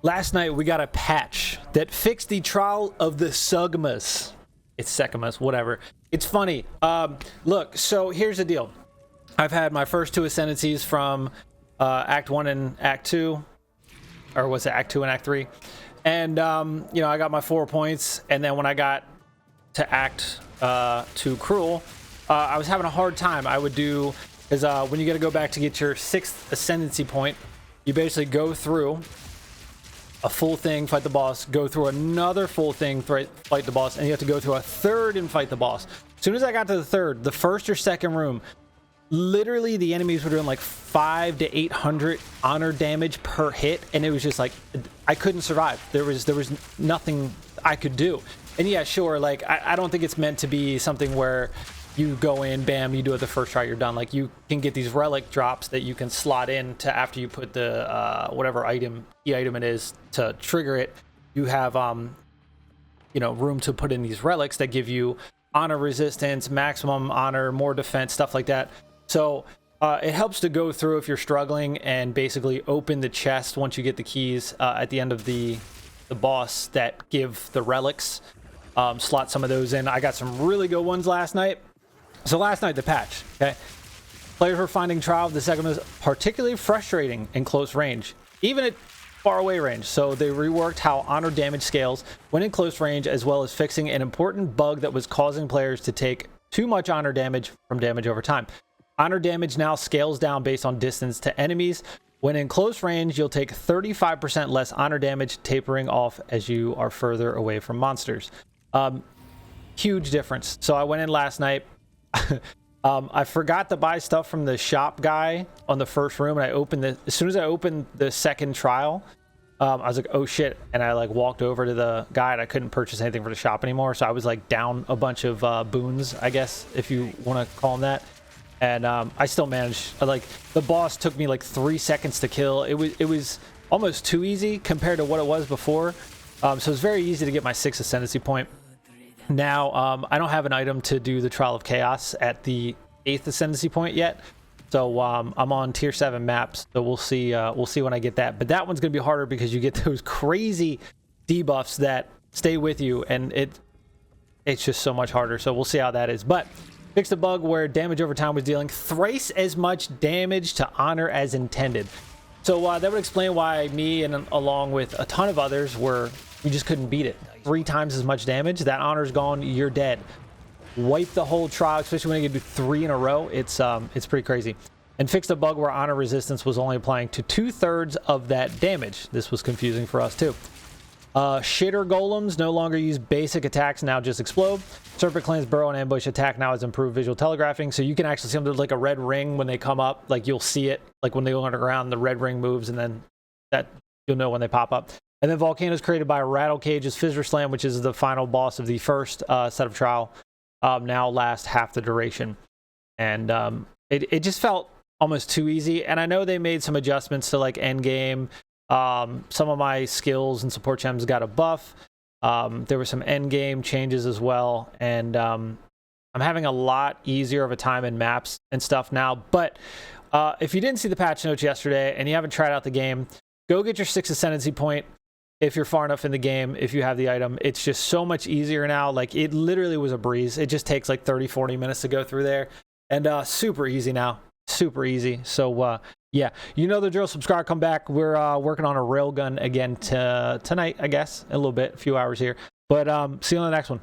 Last night we got a patch that fixed the trial of the Sekhemas. It's Sekhemas, whatever. It's funny. Look, so here's the deal. I've had my first two Ascendancies from Act 1 and Act 2. Or was it Act 2 and Act 3? And, you know, I got my 4 points. And then when I got to Act 2 Cruel, I was having a hard time. I would do, because when you got to go back to get your 6th Ascendancy point, you basically go through a full thing, fight the boss, go through another full thing, fight the boss, and you have to go through a third and fight the boss. As soon as I got to the third, the first or second room, literally the enemies were doing like 500 to 800 honor damage per hit, and it was just like I couldn't survive. There was nothing I could do. And yeah, sure, like I don't think it's meant to be something where you go in, bam, you do it the first try, you're done. Like you can get these relic drops that you can slot in to after you put the whatever key item it is to trigger it. You have you know, room to put in these relics that give you honor resistance, maximum honor, more defense, stuff like that. So it helps to go through if you're struggling and basically open the chest once you get the keys at the end of the boss that give the relics. Slot some of those in. I got some really good ones last night. So last night, the patch, okay? Players were finding Trial of the Sekhemas particularly frustrating in close range, even at far away range. So they reworked how honor damage scales when in close range, as well as fixing an important bug that was causing players to take too much honor damage from damage over time. Honor damage now scales down based on distance to enemies. When in close range, you'll take 35% less honor damage, tapering off as you are further away from monsters. Huge difference. So I went in last night. I forgot to buy stuff from the shop guy on the first room, and I opened it. As soon as I opened the second trial, I was like, oh shit. And I like walked over to the guy, and I couldn't purchase anything for the shop anymore. So I was like down a bunch of boons, I guess, if you want to call them that. And I still managed. Like the boss took me like 3 seconds to kill. It was almost too easy compared to what it was before. So it's very easy to get my 6th Ascendancy point. Now, I don't have an item to do the Trial of Chaos at the 8th Ascendancy point yet. So I'm on tier 7 maps. So we'll see when I get that. But that one's going to be harder because you get those crazy debuffs that stay with you, and it's just so much harder. So we'll see how that is. But fixed a bug where damage over time was dealing thrice as much damage to honor as intended. So that would explain why me and along with a ton of others we just couldn't beat it. 3 times as much damage. That honor's gone. You're dead. Wipe the whole trial, especially when you can do 3 in a row. It's pretty crazy. And fixed a bug where honor resistance was only applying to 2/3 of that damage. This was confusing for us too. Shitter golems no longer use basic attacks, now just explode. Serpent Clan's burrow and ambush attack now has improved visual telegraphing, so you can actually see them. There's like a red ring when they come up. Like you'll see it, like when they go underground, the red ring moves, and then that you'll know when they pop up. And then volcanoes created by Rattle Cage's Fissure Slam, which is the final boss of the first set of Trial, now last half the duration. And it just felt almost too easy. And I know they made some adjustments to like end game. Some of my skills and support gems got a buff. There were some end game changes as well. And I'm having a lot easier of a time in maps and stuff now. But if you didn't see the patch notes yesterday and you haven't tried out the game, go get your 6th Ascendancy point. If you're far enough in the game, if you have the item, it's just so much easier now. Like it literally was a breeze. It just takes like 30-40 minutes to go through there, and super easy now. Super easy. So yeah, you know the drill. Subscribe, come back. We're working on a railgun again tonight, I guess, a little bit, a few hours here. But see you on the next one.